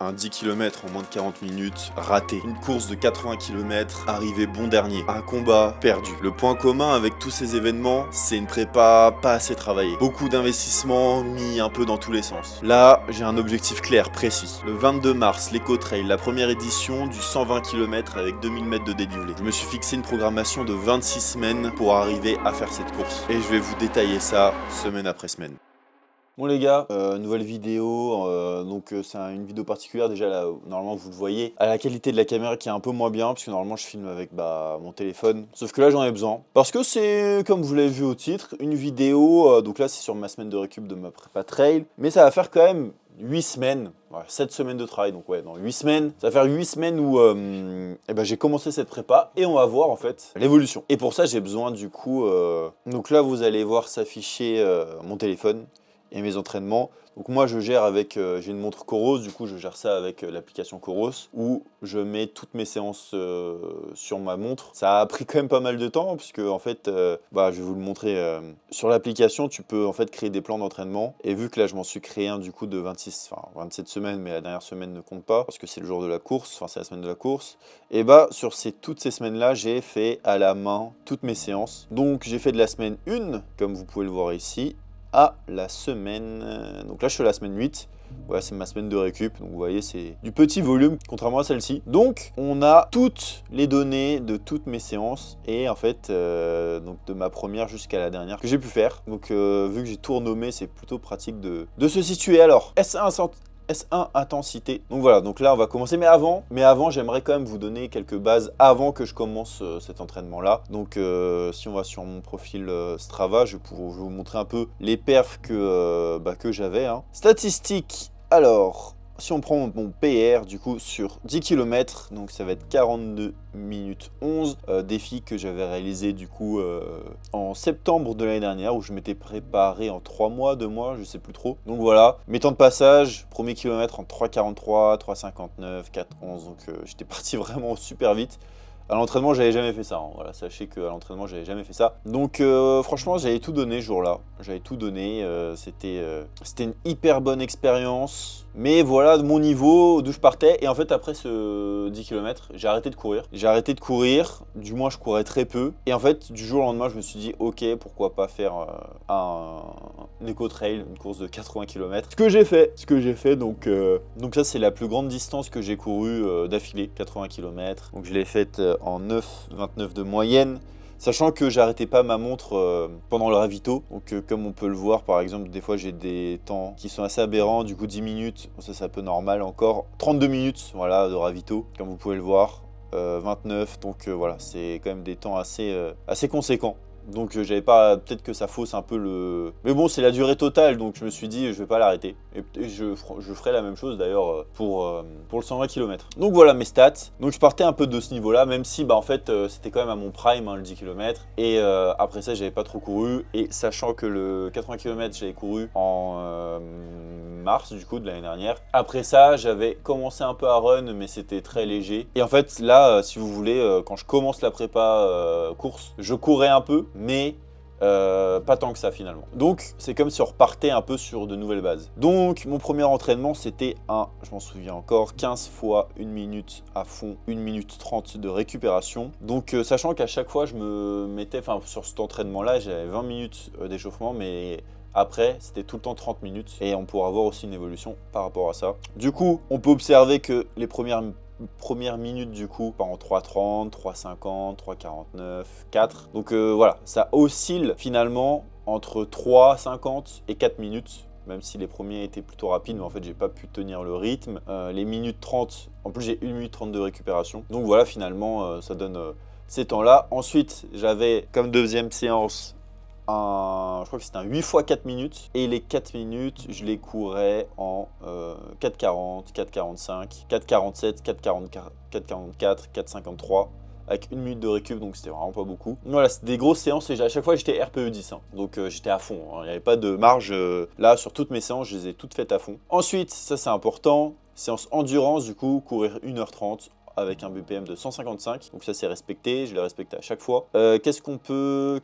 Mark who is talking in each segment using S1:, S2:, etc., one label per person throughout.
S1: Un 10 km en moins de 40 minutes, raté. Une course de 80 km, arrivé bon dernier. Un combat, perdu. Le point commun avec tous ces événements, c'est une prépa pas assez travaillée. Beaucoup d'investissements mis un peu dans tous les sens. Là, j'ai un objectif clair, précis. Le 22 mars, l'Eco-Trail, la première édition du 120 km avec 2000 mètres de dénivelé. Je me suis fixé une programmation de 26 semaines pour arriver à faire cette course. Et je vais vous détailler ça semaine après semaine. Bon les gars, nouvelle vidéo, c'est une vidéo particulière déjà là, normalement vous le voyez, à la qualité de la caméra qui est un peu moins bien, parce que normalement je filme avec mon téléphone, sauf que là j'en ai besoin, parce que c'est, comme vous l'avez vu au titre, une vidéo, donc là c'est sur ma semaine de récup de ma prépa trail, mais ça va faire quand même 8 semaines, voilà, 7 semaines de travail, donc ouais, dans 8 semaines, ça va faire 8 semaines où j'ai commencé cette prépa, et on va voir en fait l'évolution. Et pour ça j'ai besoin du coup, donc là vous allez voir s'afficher mon téléphone, et mes entraînements. Donc moi je gère avec, j'ai une montre Coros, du coup je gère ça avec l'application Coros, où je mets toutes mes séances sur ma montre. Ça a pris quand même pas mal de temps, puisque en fait, je vais vous le montrer. Sur l'application, tu peux en fait créer des plans d'entraînement, et vu que là je m'en suis créé un du coup de 27 semaines, mais la dernière semaine ne compte pas, parce que c'est le jour de la course, enfin c'est la semaine de la course, et sur toutes ces semaines-là, j'ai fait à la main toutes mes séances. Donc j'ai fait de la semaine 1, comme vous pouvez le voir ici, à la semaine, donc là je suis à la semaine 8, voilà c'est ma semaine de récup, donc vous voyez c'est du petit volume contrairement à celle-ci. Donc on a toutes les données de toutes mes séances et en fait donc de ma première jusqu'à la dernière que j'ai pu faire. Donc vu que j'ai tout renommé, c'est plutôt pratique de se situer. Alors S1 intensité. Donc voilà, donc là on va commencer, mais avant j'aimerais quand même vous donner quelques bases avant que je commence cet entraînement là. Donc si on va sur mon profil Strava, je vais vous montrer un peu les perfs que j'avais. Statistiques, alors si on prend mon PR du coup sur 10 km, donc ça va être 42 minutes 11, défi que j'avais réalisé du coup en septembre de l'année dernière, où je m'étais préparé en 3 mois, 2 mois, je sais plus trop. Donc voilà, mes temps de passage, premier kilomètre en 3,43, 3,59, 4,11, donc j'étais parti vraiment super vite. À l'entraînement, j'avais jamais fait ça. Voilà, sachez qu'à l'entraînement, j'avais jamais fait ça. Donc, franchement, j'avais tout donné ce jour-là. J'avais tout donné. C'était une hyper bonne expérience. Mais voilà, de mon niveau, d'où je partais. Et en fait, après ce 10 km, j'ai arrêté de courir. J'ai arrêté de courir. Du moins, je courais très peu. Et en fait, du jour au lendemain, je me suis dit, ok, pourquoi pas faire un éco-trail, une course de 80 km. Ce que j'ai fait. Donc ça, c'est la plus grande distance que j'ai courue d'affilée, 80 km. Donc, je l'ai faite en 9,29 de moyenne, sachant que j'arrêtais pas ma montre pendant le ravito. Donc comme on peut le voir, par exemple, des fois j'ai des temps qui sont assez aberrants, du coup 10 minutes, ça c'est un peu normal encore. 32 minutes, voilà, de ravito, comme vous pouvez le voir. 29, donc voilà, c'est quand même des temps assez conséquents. Donc j'avais pas, peut-être que ça fausse un peu le... Mais bon, c'est la durée totale, donc je me suis dit, je vais pas l'arrêter. Et je ferai la même chose d'ailleurs pour le 120 km. Donc voilà mes stats. Donc je partais un peu de ce niveau-là, même si en fait c'était quand même à mon prime, le 10 km. Et après ça, j'avais pas trop couru. Et sachant que le 80 km, j'avais couru en mars du coup de l'année dernière. Après ça, j'avais commencé un peu à run, mais c'était très léger. Et en fait là, si vous voulez, quand je commence la prépa course, je courais un peu, mais pas tant que ça finalement. Donc c'est comme si on repartait un peu sur de nouvelles bases. Donc mon premier entraînement, c'était je m'en souviens encore, 15 fois 1 minute à fond, 1 minute 30 de récupération. Donc sachant qu'à chaque fois je me mettais, sur cet entraînement là, j'avais 20 minutes d'échauffement, mais après, c'était tout le temps 30 minutes et on pourra voir aussi une évolution par rapport à ça. Du coup, on peut observer que les premières minutes du coup en 3,30, 3,50, 3,49, 4. Donc voilà, ça oscille finalement entre 3,50 et 4 minutes. Même si les premiers étaient plutôt rapides, mais en fait j'ai pas pu tenir le rythme. Les minutes 30, en plus j'ai 1 minute 30 de récupération. Donc voilà, finalement ça donne ces temps-là. Ensuite, j'avais comme deuxième séance je crois que c'était un 8 fois 4 minutes. Et les 4 minutes, je les courais en 4,40, 4,45, 4,47, 4,44, 4,53 avec 1 minute de récup, donc c'était vraiment pas beaucoup. Voilà, c'était des grosses séances et à chaque fois j'étais RPE 10, donc j'étais à fond, il n'y avait pas de marge. Là, sur toutes mes séances, je les ai toutes faites à fond. Ensuite, ça c'est important, séance endurance, du coup, courir 1h30 avec un BPM de 155, donc ça c'est respecté, je l'ai respecté à chaque fois. Qu'est-ce qu'on peut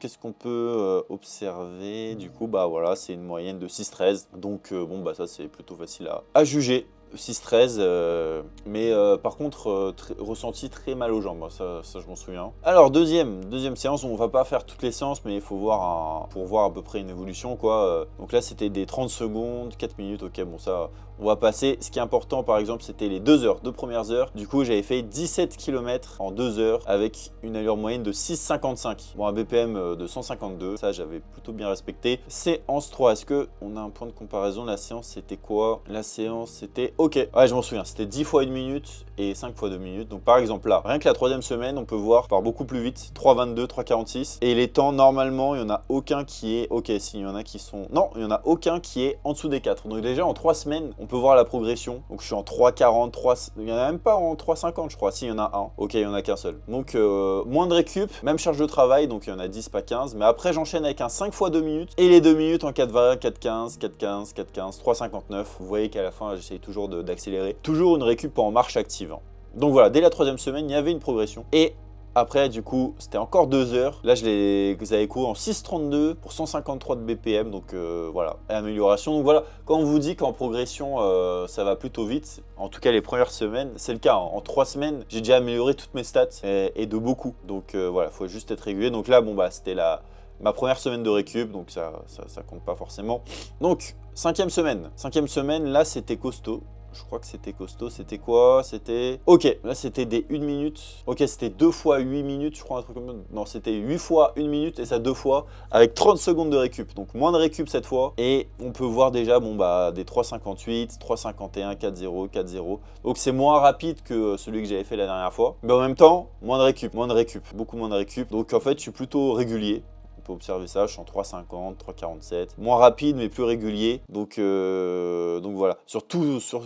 S1: observer du coup? Voilà, c'est une moyenne de 6,13, donc ça c'est plutôt facile à juger. 6-13, mais par contre ressenti très mal aux jambes, ça je m'en souviens. Alors deuxième séance, on va pas faire toutes les séances, mais il faut voir pour voir à peu près une évolution quoi. Donc là c'était des 30 secondes, 4 minutes, ok bon ça on va passer. Ce qui est important par exemple c'était les 2 heures, 2 premières heures. Du coup j'avais fait 17 km en 2 heures avec une allure moyenne de 6,55. Bon un BPM de 152, ça j'avais plutôt bien respecté. Séance 3, est-ce qu'on a un point de comparaison? La séance c'était quoi? La séance c'était... Ok, ouais je m'en souviens, c'était 10 fois 1 minute et 5 fois 2 minutes. Donc par exemple là, rien que la troisième semaine, on peut voir par beaucoup plus vite, 3,22, 3,46. Et les temps, normalement, il n'y en a aucun qui est... Ok, si, il y en a qui sont... Non, il n'y en a aucun qui est en dessous des 4. Donc déjà en 3 semaines, on peut voir la progression. Donc je suis en 3,40, 3... Il n'y en a même pas en 3,50 je crois. Si, il y en a un. Ok, il n'y en a qu'un seul. Donc moins de récup, même charge de travail, donc il y en a 10, pas 15. Mais après j'enchaîne avec un 5 fois 2 minutes. Et les 2 minutes en 4,20, 4,15, 4,15, 4,15, 3,59. Vous voyez qu'à la fin, j'essaye toujours d'accélérer. Toujours une récup en marche active. Donc voilà, dès la troisième semaine, il y avait une progression. Et après, du coup, c'était encore 2 heures. Là, je les avais couru en 6,32 pour 153 de BPM. Donc voilà, amélioration. Donc voilà, quand on vous dit qu'en progression, ça va plutôt vite, en tout cas les premières semaines, c'est le cas. En 3 semaines, j'ai déjà amélioré toutes mes stats et de beaucoup. Donc voilà, il faut juste être régulier. Donc là, bon, bah, c'était ma première semaine de récup, donc ça compte pas forcément. Donc, cinquième semaine, là, c'était costaud. Je crois que c'était costaud. C'était quoi? C'était... Ok, là, c'était des 1 minute. Ok, c'était 2 fois 8 minutes, je crois, un truc comme ça. Non, c'était 8 fois 1 minute et ça 2 fois, avec 30 secondes de récup. Donc, moins de récup cette fois. Et on peut voir déjà, bon, bah, des 3,58, 3,51, 4,0, 4,0. Donc, c'est moins rapide que celui que j'avais fait la dernière fois. Mais en même temps, moins de récup, beaucoup moins de récup. Donc, en fait, je suis plutôt régulier. On peut observer ça, je suis en 3,50, 3,47. Moins rapide, mais plus régulier. Donc voilà. Surtout sur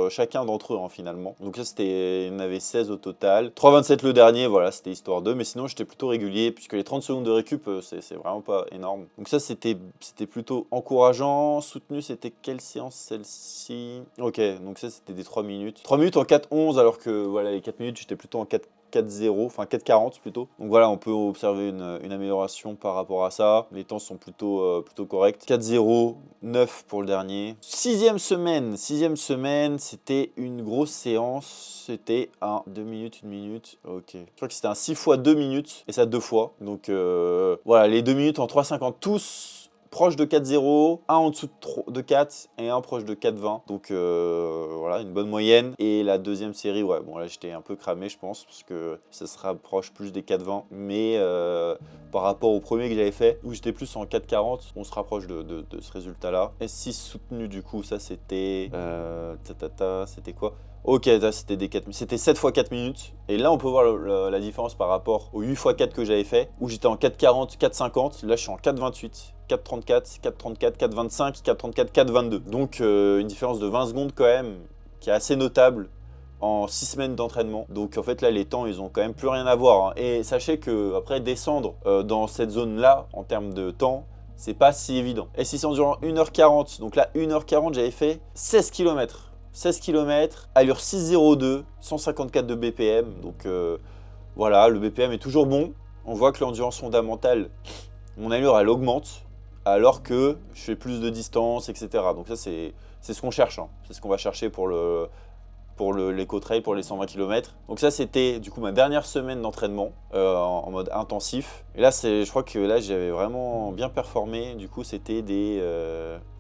S1: chacun d'entre eux, hein, finalement. Donc ça, il y en avait 16 au total. 3,27 le dernier, voilà, c'était histoire 2. Mais sinon, j'étais plutôt régulier, puisque les 30 secondes de récup, c'est vraiment pas énorme. Donc ça, c'était plutôt encourageant. Soutenu, c'était quelle séance, celle-ci? Ok, donc ça, c'était des 3 minutes. 3 minutes en 4,11, alors que voilà, les 4 minutes, j'étais plutôt en 4,0, enfin 4,40 plutôt. Donc voilà, on peut observer une amélioration par rapport à ça. Les temps sont plutôt corrects. 4,0, 9 pour le dernier. Sixième semaine, c'était une grosse séance. C'était un 2 minutes, 1 minute. Ok. Je crois que c'était un 6 fois 2 minutes et ça 2 fois. Donc voilà, les 2 minutes en 3,50 tous. Proche de 4,0, un en dessous de 4 et un proche de 4,20. Donc voilà, une bonne moyenne. Et la deuxième série, ouais, bon là j'étais un peu cramé je pense, parce que ça se rapproche plus des 4,20. Mais par rapport au premier que j'avais fait, où j'étais plus en 4,40, on se rapproche de ce résultat-là. S6 soutenu du coup, ça c'était... c'était quoi? Ok, là c'était 7 fois 4 minutes. Et là, on peut voir la différence par rapport aux 8 fois 4 que j'avais fait, où j'étais en 4,40, 4,50. Là, je suis en 4,28, 4,34, 4,34, 4,25, 4,34, 4,22. Donc, une différence de 20 secondes quand même, qui est assez notable en 6 semaines d'entraînement. Donc, en fait, là, les temps, ils ont quand même plus rien à voir, hein. Et sachez que après descendre dans cette zone-là, en termes de temps, c'est pas si évident. S600 durant 1h40. Donc là, 1h40, j'avais fait 16 km. 16 km, allure 6,02, 154 de BPM. Donc voilà, le BPM est toujours bon. On voit que l'endurance fondamentale, mon allure, elle augmente, alors que je fais plus de distance, etc. Donc ça, c'est ce qu'on cherche, hein. C'est ce qu'on va chercher pour l'éco-trail, pour les 120 km. Donc ça, c'était du coup ma dernière semaine d'entraînement en mode intensif. Et là, je crois que là, j'avais vraiment bien performé. Du coup, c'était des...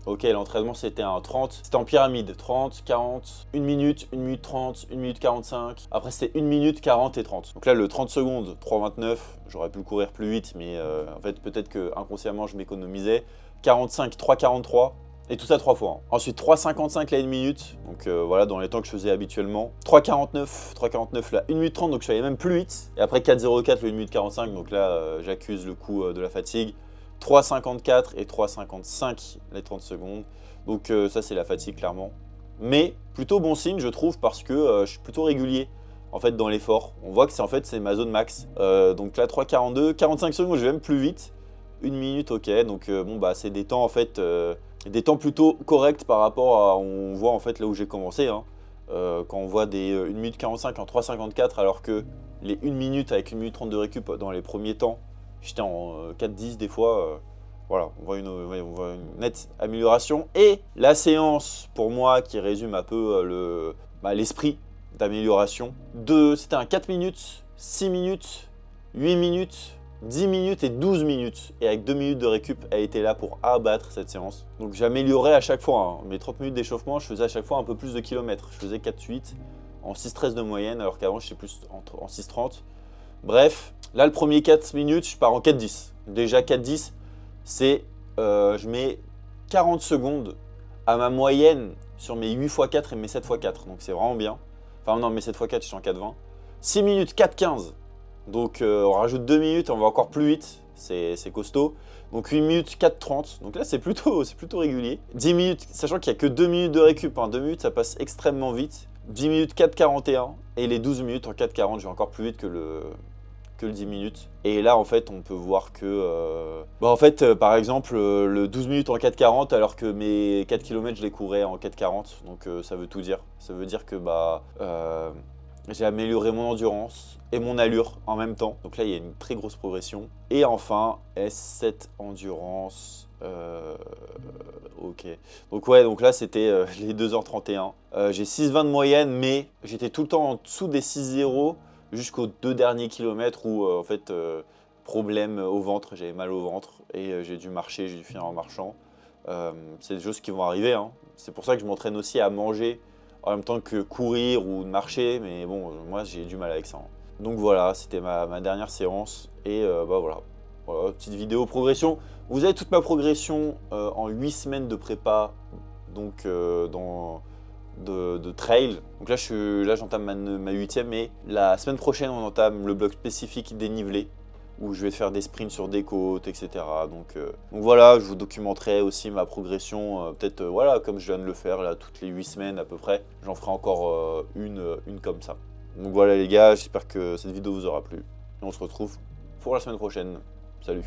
S1: Ok, l'entraînement, c'était un 30. C'était en pyramide. 30, 40, 1 minute, 1 minute 30, 1 minute 45. Après, c'était 1 minute 40 et 30. Donc là, le 30 secondes, 3,29. J'aurais pu le courir plus vite, mais en fait, peut-être que inconsciemment, je m'économisais. 45, 3,43. Et tout ça 3 fois. Hein. Ensuite 3,55 la 1 minute, donc voilà, dans les temps que je faisais habituellement. 3,49 la 1 minute 30, donc je suis allé même plus vite. Et après 4,04 le 1 minute 45, donc là j'accuse le coup de la fatigue. 3,54 et 3,55 les 30 secondes. Donc ça c'est la fatigue clairement. Mais plutôt bon signe je trouve, parce que je suis plutôt régulier en fait dans l'effort. On voit que c'est ma zone max. Donc là 3,42, 45 secondes je vais même plus vite. 1 minute, ok, donc bon bah c'est des temps en fait... des temps plutôt corrects par rapport à, on voit en fait là où j'ai commencé, hein. Quand on voit des 1 minute 45 en 3,54, alors que les 1 minute avec 1 minute 30 de récup dans les premiers temps, j'étais en 4,10 des fois. voilà, on voit une nette amélioration. Et la séance, pour moi, qui résume un peu l'esprit d'amélioration, c'était un 4 minutes, 6 minutes, 8 minutes, 10 minutes et 12 minutes. Et avec 2 minutes de récup, elle était là pour abattre cette séance. Donc j'améliorais à chaque fois. Mes 30 minutes d'échauffement, je faisais à chaque fois un peu plus de kilomètres. Je faisais 4-8 en 6-13 de moyenne, alors qu'avant, j'étais plus en 6-30. Bref, là, le premier 4 minutes, je pars en 4-10. Déjà, 4-10, c'est... je mets 40 secondes à ma moyenne sur mes 8x4 et mes 7x4. Donc c'est vraiment bien. Enfin non, mes 7x4, je suis en 4-20. 6 minutes, 4-15. Donc on rajoute 2 minutes, on va encore plus vite, c'est costaud. Donc 8 minutes, 4,30. Donc là c'est plutôt régulier. 10 minutes, sachant qu'il n'y a que 2 minutes de récup. 2 minutes ça passe extrêmement vite. 10 minutes, 4,41. Et les 12 minutes en 4,40, je vais encore plus vite que le 10 minutes. Et là en fait on peut voir que... par exemple le 12 minutes en 4,40 alors que mes 4 km je les courais en 4,40. Donc ça veut tout dire. Ça veut dire que j'ai amélioré mon endurance et mon allure en même temps. Donc là, il y a une très grosse progression. Et enfin, S7 endurance. Ok. Donc ouais, donc là, c'était les 2h31. J'ai 6,20 de moyenne, mais j'étais tout le temps en dessous des 6,0 jusqu'aux 2 derniers kilomètres où, problème au ventre. J'avais mal au ventre et j'ai dû marcher, j'ai dû finir en marchant. C'est des choses qui vont arriver. C'est pour ça que je m'entraîne aussi à manger en même temps que courir ou marcher, mais bon, moi j'ai du mal avec ça. Donc voilà, c'était ma dernière séance, et voilà, petite vidéo progression. Vous avez toute ma progression en 8 semaines de prépa, donc de trail. Donc là j'entame ma 8e, et la semaine prochaine on entame le bloc spécifique dénivelé, où je vais faire des sprints sur des côtes, etc. Donc voilà, je vous documenterai aussi ma progression, peut-être voilà, comme je viens de le faire là, toutes les 8 semaines à peu près. J'en ferai encore une comme ça. Donc voilà les gars, j'espère que cette vidéo vous aura plu. Et on se retrouve pour la semaine prochaine. Salut!